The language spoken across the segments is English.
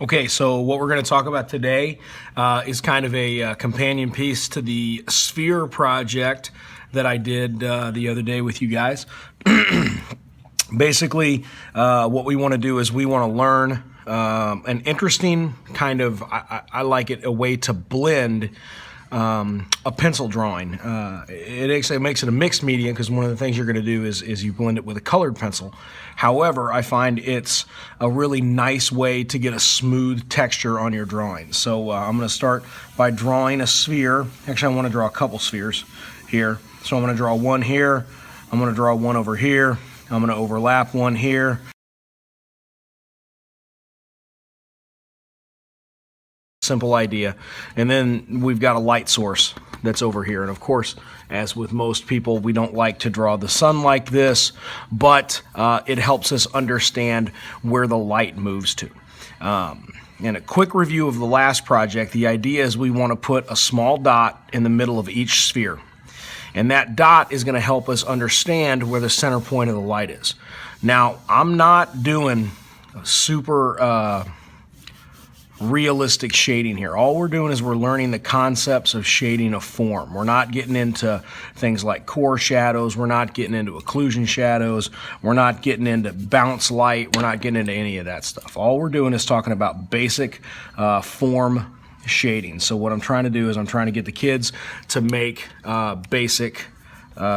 Okay, so what we're going to talk about today is kind of a companion piece to the sphere project that I did the other day with you guys. Basically, what we want to do is we want to learn an interesting kind of, I like it, a way to blend a pencil drawing. It actually makes it a mixed media because one of the things you're going to do is you blend it with a colored pencil. However, I find it's a really nice way to get a smooth texture on your drawing. So I'm going to start by drawing a sphere. Actually, I want to draw a couple spheres here. So I'm going to draw one here. I'm going to draw one over here. I'm going to overlap one here. Simple idea. And then we've got a light source that's over here. And of course, as with most people, we don't like to draw the sun like this, but it helps us understand where the light moves to. And a quick review of the last project, the idea is we want to put a small dot in the middle of each sphere. And that dot is going to help us understand where the center point of the light is. Now, I'm not doing super realistic shading here. All we're doing is we're learning the concepts of shading a form. We're not getting into things like core shadows. We're not getting into occlusion shadows. We're not getting into bounce light. We're not getting into any of that stuff. All we're doing is talking about basic form shading. So what I'm trying to do is I'm trying to get the kids to make basic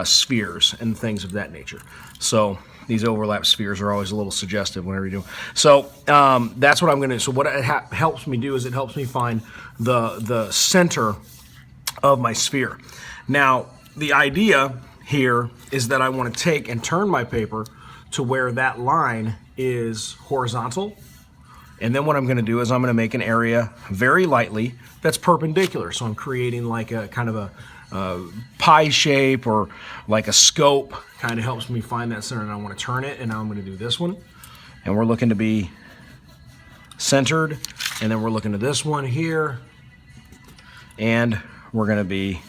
spheres and things of that nature. So these overlap spheres are always a little suggestive whenever you do. So that's what I'm going to do. So what it helps me do is it helps me find the center of my sphere. Now, the idea here is that I want to take and turn my paper to where that line is horizontal. And then what I'm going to do is I'm going to make an area very lightly that's perpendicular. So I'm creating like a kind of a pie shape or like a scope. Kind of helps me find that center, and I want to turn it, and now I'm going to do this one. And we're looking to be centered, and then we're looking to this one here, and we're going to be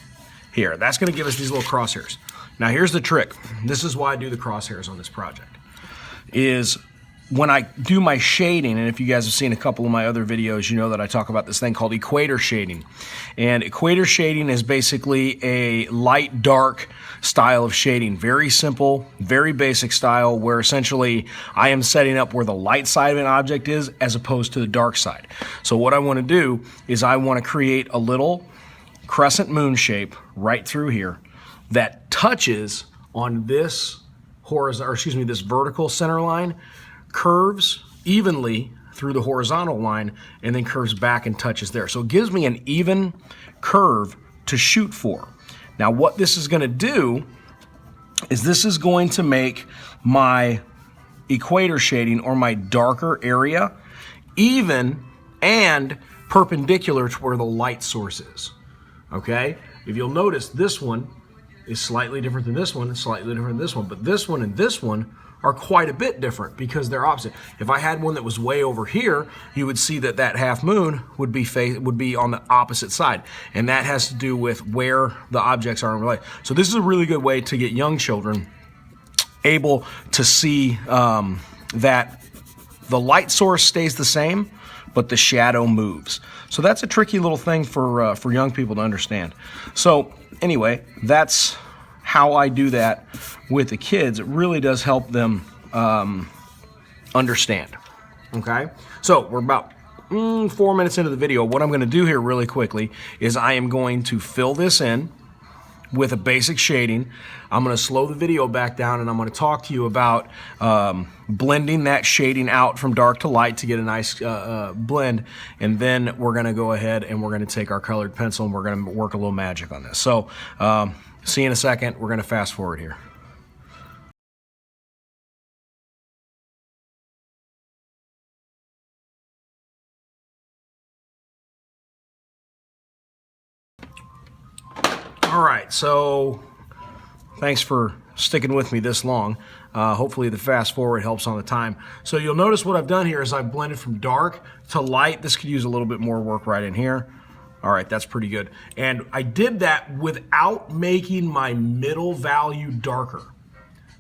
here. That's going to give us these little crosshairs. Now here's the trick. This is why I do the crosshairs on this project. Is when I do my shading, and if you guys have seen a couple of my other videos, you know that I talk about this thing called equator shading. And equator shading is basically a light-dark style of shading. Very simple, very basic style where essentially I am setting up where the light side of an object is as opposed to the dark side. So what I want to do is I want to create a little crescent moon shape right through here that touches on this horizontal, or excuse me, this vertical center line, curves evenly through the horizontal line, and then curves back and touches there. So it gives me an even curve to shoot for. Now what this is going to do is this is going to make my equator shading, or my darker area, even and perpendicular to where the light source is. Okay? If you'll notice, this one is slightly different than this one, slightly different than this one, but this one and this one are quite a bit different because they're opposite. If I had one that was way over here, you would see that that half moon would be on the opposite side, and that has to do with where the objects are in relation. So this is a really good way to get young children able to see that the light source stays the same, but the shadow moves. So that's a tricky little thing for young people to understand. So anyway, that's how I do that with the kids. It really does help them understand. Okay, so we're about 4 minutes into the video. What I'm going to do here really quickly is I am going to fill this in with a basic shading. I'm going to slow the video back down, and I'm going to talk to you about blending that shading out from dark to light to get a nice blend. And then we're going to go ahead and we're going to take our colored pencil and we're going to work a little magic on this. So see you in a second. We're going to fast forward here. All right, so thanks for sticking with me this long. Hopefully the fast forward helps on the time. So you'll notice what I've done here is I've blended from dark to light. This could use a little bit more work right in here. All right, that's pretty good. And I did that without making my middle value darker.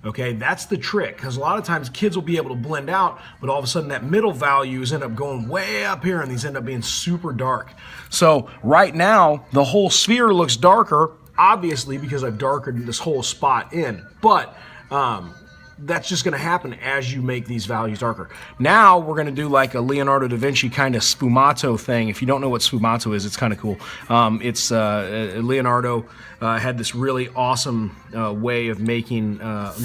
Okay, that's the trick, because a lot of times kids will be able to blend out, but all of a sudden that middle values end up going way up here and these end up being super dark. So right now, the whole sphere looks darker, obviously because I've darkened this whole spot in, but that's just going to happen as you make these values darker. Now we're going to do like a Leonardo da Vinci kind of sfumato thing. If you don't know what sfumato is, it's kind of cool. It's Leonardo had this really awesome way of making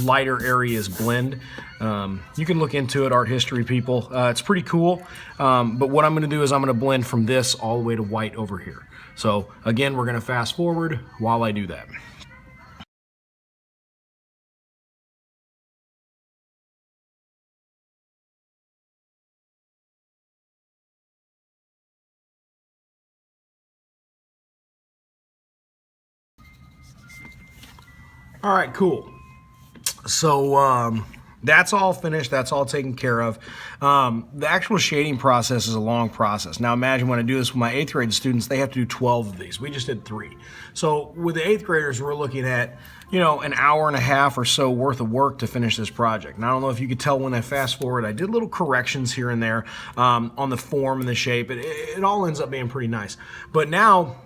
lighter areas blend. You can look into it, art history people. It's pretty cool. But what I'm going to do is I'm going to blend from this all the way to white over here. So again, we're going to fast forward while I do that. All right, cool. So that's all finished. That's all taken care of. The actual shading process is a long process. Now imagine when I do this with my 8th grade students, they have to do 12 of these. We just did 3. So with the 8th graders, we're looking at, you know, an hour and a half or so worth of work to finish this project. Now I don't know if you could tell when I fast forward, I did little corrections here and there on the form and the shape. It all ends up being pretty nice. But now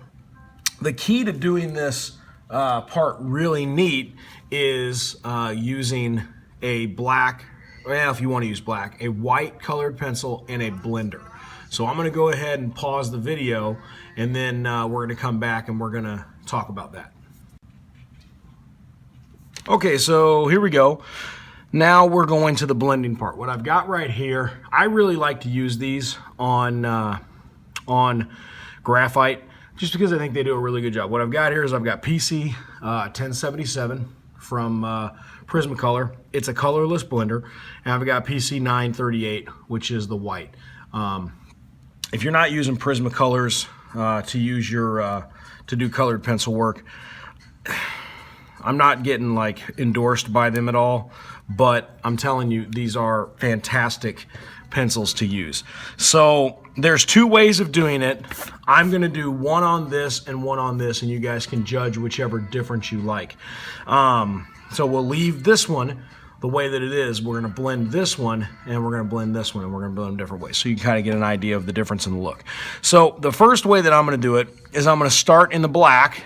the key to doing this part really neat is using a black, well, if you want to use black, a white colored pencil and a blender. So I'm going to go ahead and pause the video, and then we're going to come back and we're going to talk about that. Okay, so here we go. Now we're going to the blending part. What I've got right here, I really like to use these on graphite, just because I think they do a really good job. What I've got here is I've got PC 1077 from Prisma. It's a colorless blender, and I've got PC 938, which is the white. If you're not using Prisma colors to use your to do colored pencil work, I'm not getting like endorsed by them at all, but I'm telling you, these are fantastic pencils to use. So there's 2 ways of doing it. I'm going to do one on this and one on this, and you guys can judge whichever difference you like. So we'll leave this one the way that it is. We're going to blend this one, and we're going to blend this one, and we're going to blend them different ways, so you can kind of get an idea of the difference in the look. So the first way that I'm going to do it is I'm going to start in the black,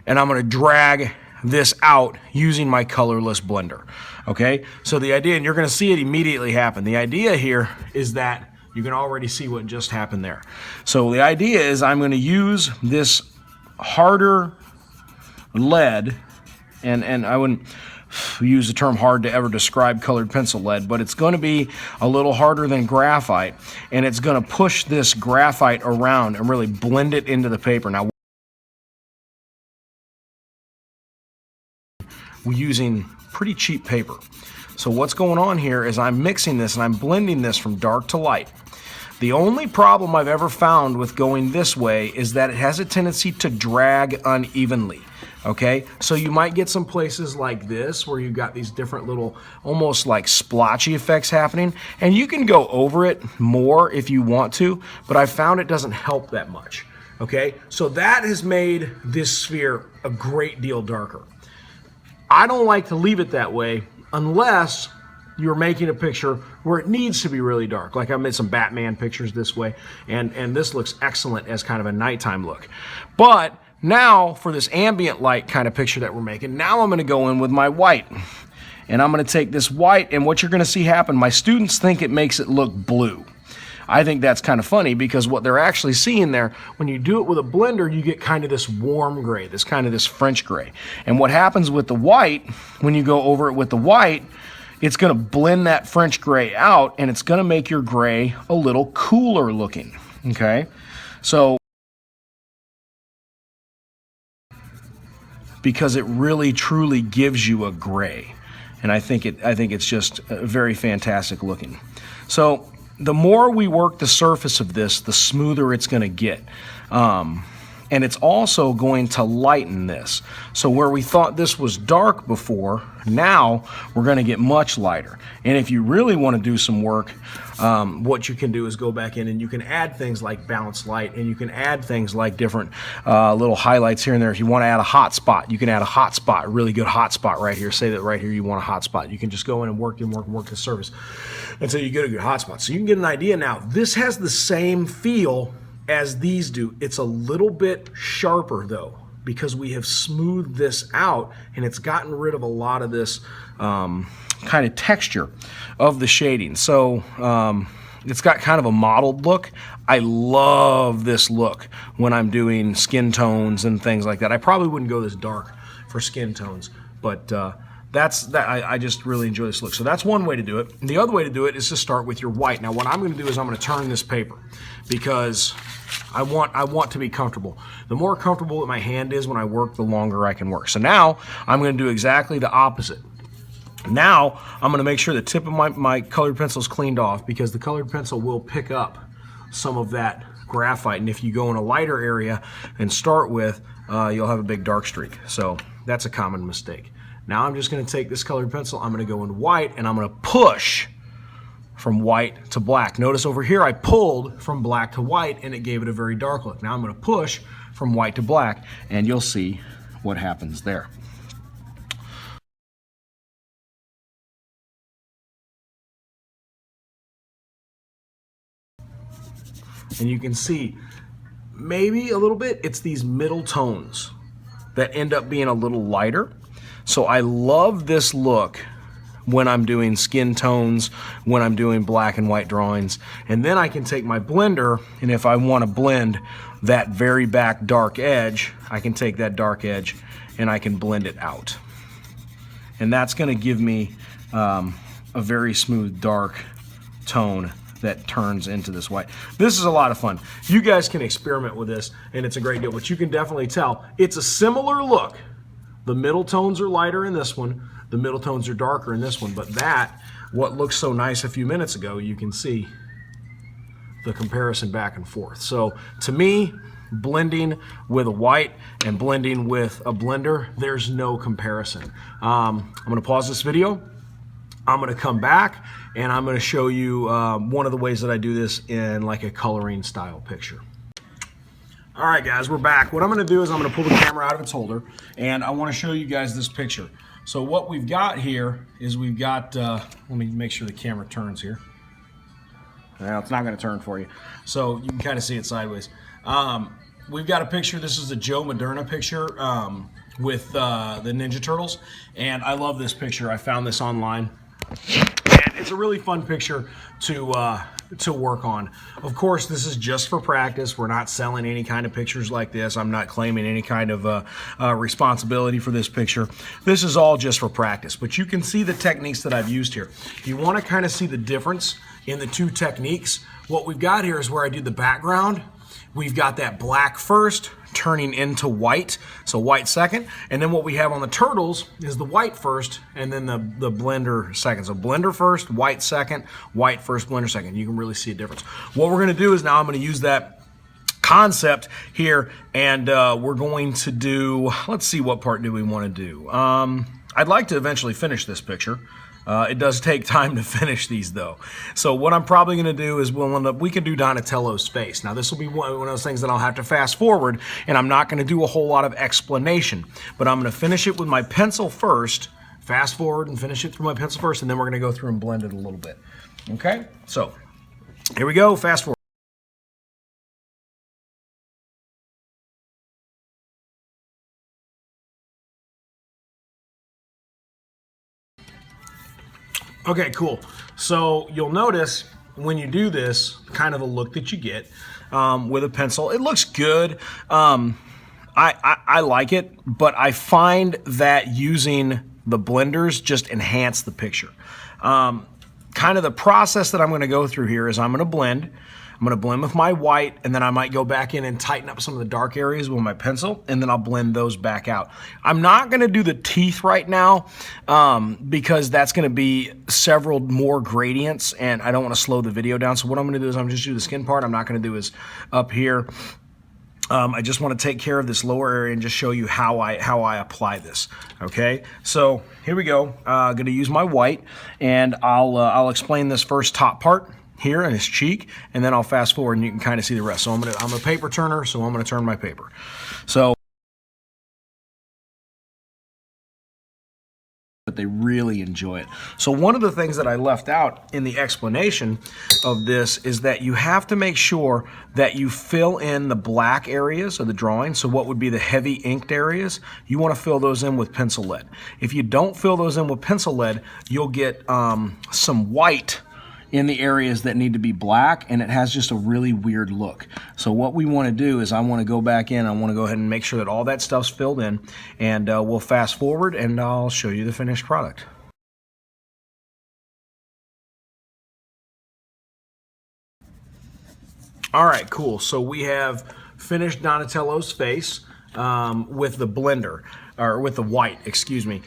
and I'm going to drag this out using my colorless blender. Okay, so the idea, and you're going to see it immediately happen. The idea here is that you can already see what just happened there. So the idea is I'm going to use this harder lead, and I wouldn't use the term hard to ever describe colored pencil lead, but it's going to be a little harder than graphite, and it's going to push this graphite around and really blend it into the paper. Now, we're using pretty cheap paper. So what's going on here is I'm mixing this and I'm blending this from dark to light. The only problem I've ever found with going this way is that it has a tendency to drag unevenly. Okay, so you might get some places like this where you've got these different little almost like splotchy effects happening, and you can go over it more if you want to, but I found it doesn't help that much. Okay, so that has made this sphere a great deal darker. I don't like to leave it that way unless you're making a picture where it needs to be really dark. Like I made some Batman pictures this way, and this looks excellent as kind of a nighttime look. But now for this ambient light kind of picture that we're making, now I'm going to go in with my white. And I'm going to take this white, and what you're going to see happen, my students think it makes it look blue. I think that's kind of funny because what they're actually seeing there, when you do it with a blender, you get kind of this warm gray, this kind of this French gray. And what happens with the white, when you go over it with the white, it's going to blend that French gray out, and it's going to make your gray a little cooler looking. Okay, so because it really truly gives you a gray, and I think it's just very fantastic looking. So the more we work the surface of this, the smoother it's going to get. And it's also going to lighten this. So where we thought this was dark before, Now we're going to get much lighter. And if you really want to do some work, what you can do is go back in and you can add things like bounce light, and you can add things like different little highlights here and there. If you want to add a hot spot, you can add a hot spot, a really good hot spot right here. Say that right here you want a hot spot. You can just go in and work the surface until you get a good hot spot. So you can get an idea now. This has the same feel as these do. It's a little bit sharper though, because we have smoothed this out and it's gotten rid of a lot of this kind of texture of the shading. So it's got kind of a mottled look. I love this look when I'm doing skin tones and things like that. I probably wouldn't go this dark for skin tones, but I just really enjoy this look. So that's one way to do it. And the other way to do it is to start with your white. Now what I'm going to do is I'm going to turn this paper because I want to be comfortable. The more comfortable that my hand is when I work, the longer I can work. So now I'm going to do exactly the opposite. Now I'm going to make sure the tip of my colored pencil is cleaned off, because the colored pencil will pick up some of that graphite. And if you go in a lighter area and start with, you'll have a big dark streak. So that's a common mistake. Now I'm just going to take this colored pencil, I'm going to go in white, and I'm going to push from white to black. Notice over here I pulled from black to white and it gave it a very dark look. Now I'm going to push from white to black and you'll see what happens there. And you can see maybe a little bit, it's these middle tones that end up being a little lighter. So I love this look when I'm doing skin tones, when I'm doing black and white drawings. And then I can take my blender, and if I want to blend that very back dark edge, I can take that dark edge and I can blend it out. And that's going to give me a very smooth dark tone that turns into this white. This is a lot of fun. You guys can experiment with this and it's a great deal, but you can definitely tell it's a similar look. The middle tones are lighter in this one, the middle tones are darker in this one, but what looked so nice a few minutes ago, you can see the comparison back and forth. So to me, blending with a white and blending with a blender, there's no comparison. I'm gonna pause this video. I'm going to come back and I'm going to show you one of the ways that I do this in like a coloring style picture. All right guys, we're back. What I'm going to do is I'm going to pull the camera out of its holder and I want to show you guys this picture. So what we've got here is we've got, let me make sure the camera turns here. Well, it's not going to turn for you. So you can kind of see it sideways. We've got a picture. This is the Joe Moderna picture with the Ninja Turtles. And I love this picture. I found this online. And it's a really fun picture to work on. Of course, this is just for practice. We're not selling any kind of pictures like this. I'm not claiming any kind of responsibility for this picture. This is all just for practice. But you can see the techniques that I've used here. You want to kind of see the difference in the two techniques. What we've got here is where I do the background. We've got that black first turning into white, so white second, and then what we have on the turtles is the white first and then the blender second. So blender first, white second, white first, blender second. You can really see a difference. What we're going to do is now I'm going to use that concept here and we're going to do, let's see, what part do we want to do? I'd like to eventually finish this picture. It does take time to finish these though. So what I'm probably going to do is we can do Donatello's face. Now this will be one of those things that I'll have to fast forward and I'm not going to do a whole lot of explanation, but I'm going to finish it with my pencil first, fast forward and finish it through my pencil first, and then we're going to go through and blend it a little bit. Okay, so here we go, fast forward. Okay, cool. So you'll notice when you do this, kind of the look that you get with a pencil. It looks good. I like it, but I find that using the blenders just enhance the picture. Kind of the process that I'm going to go through here is I'm going to blend. I'm going to blend with my white, and then I might go back in and tighten up some of the dark areas with my pencil, and then I'll blend those back out. I'm not going to do the teeth right now because that's going to be several more gradients, and I don't want to slow the video down. So what I'm going to do is I'm just do the skin part. I'm not going to do is up here I just want to take care of this lower area and just show you how I apply this. Okay, so here we go. I'm going to use my white, and I'll explain this first top part here in his cheek, and then I'll fast forward and you can kind of see the rest. So I'm a paper turner, so I'm going to turn my paper. So but they really enjoy it. So one of the things that I left out in the explanation of this is that you have to make sure that you fill in the black areas of the drawing. So what would be the heavy inked areas, you want to fill those in with pencil lead. If you don't fill those in with pencil lead, you'll get some white in the areas that need to be black, and it has just a really weird look. So what we want to do is I want to go back in, I want to go ahead and make sure that all that stuff's filled in, and we'll fast forward and I'll show you the finished product. All right, cool. So we have finished Donatello's face with the blender, or with the white, excuse me.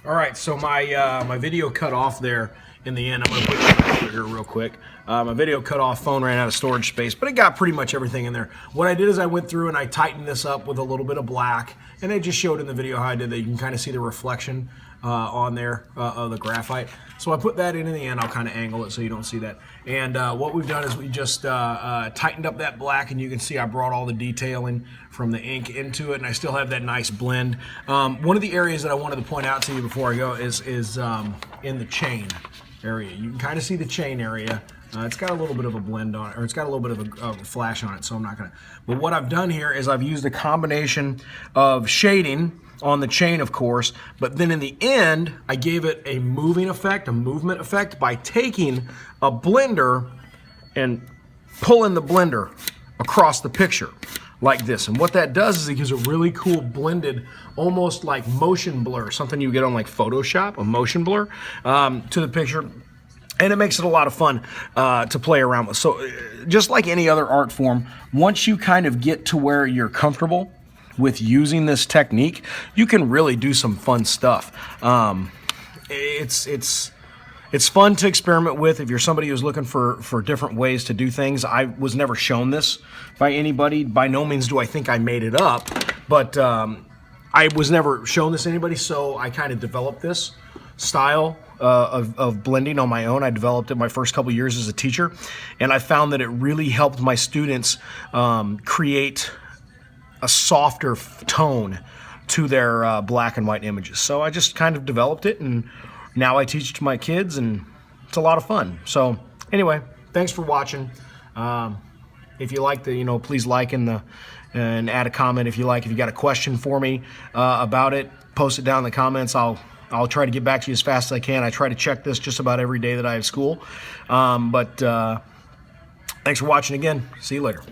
All right, so my video cut off there in the end. I'm going to put it back here real quick. My video cut off, phone ran out of storage space, but it got pretty much everything in there. What I did is I went through and I tightened this up with a little bit of black, and I just showed in the video how I did that. You can kind of see the reflection on there of the graphite. So I put that in the end. I'll kind of angle it so you don't see that. And what we've done is we just tightened up that black, and you can see I brought all the detailing from the ink into it, and I still have that nice blend. One of the areas that I wanted to point out to you before I go is in the chain area. You can kind of see the chain area. It's got a little bit of a blend on it, or it's got a little bit of a flash on it, so I'm not gonna. But what I've done here is I've used a combination of shading on the chain, of course, but then in the end, I gave it a moving effect, a movement effect, by taking a blender and pulling the blender across the picture like this. And what that does is it gives a really cool blended, almost like motion blur, something you get on like Photoshop, a motion blur, to the picture. And it makes it a lot of fun to play around with. So just like any other art form, once you kind of get to where you're comfortable with using this technique, you can really do some fun stuff. It's fun to experiment with if you're somebody who's looking for different ways to do things. I was never shown this by anybody. By no means do I think I made it up, but I was never shown this to anybody, so I kind of developed this style of blending on my own. I developed it my first couple years as a teacher, and I found that it really helped my students create a softer tone to their black and white images. So I just kind of developed it, and now I teach it to my kids, and it's a lot of fun. So anyway, thanks for watching. If you like the, please like and add a comment if you like. If you got a question for me about it, post it down in the comments. I'll try to get back to you as fast as I can. I try to check this just about every day that I have school. Thanks for watching again. See you later.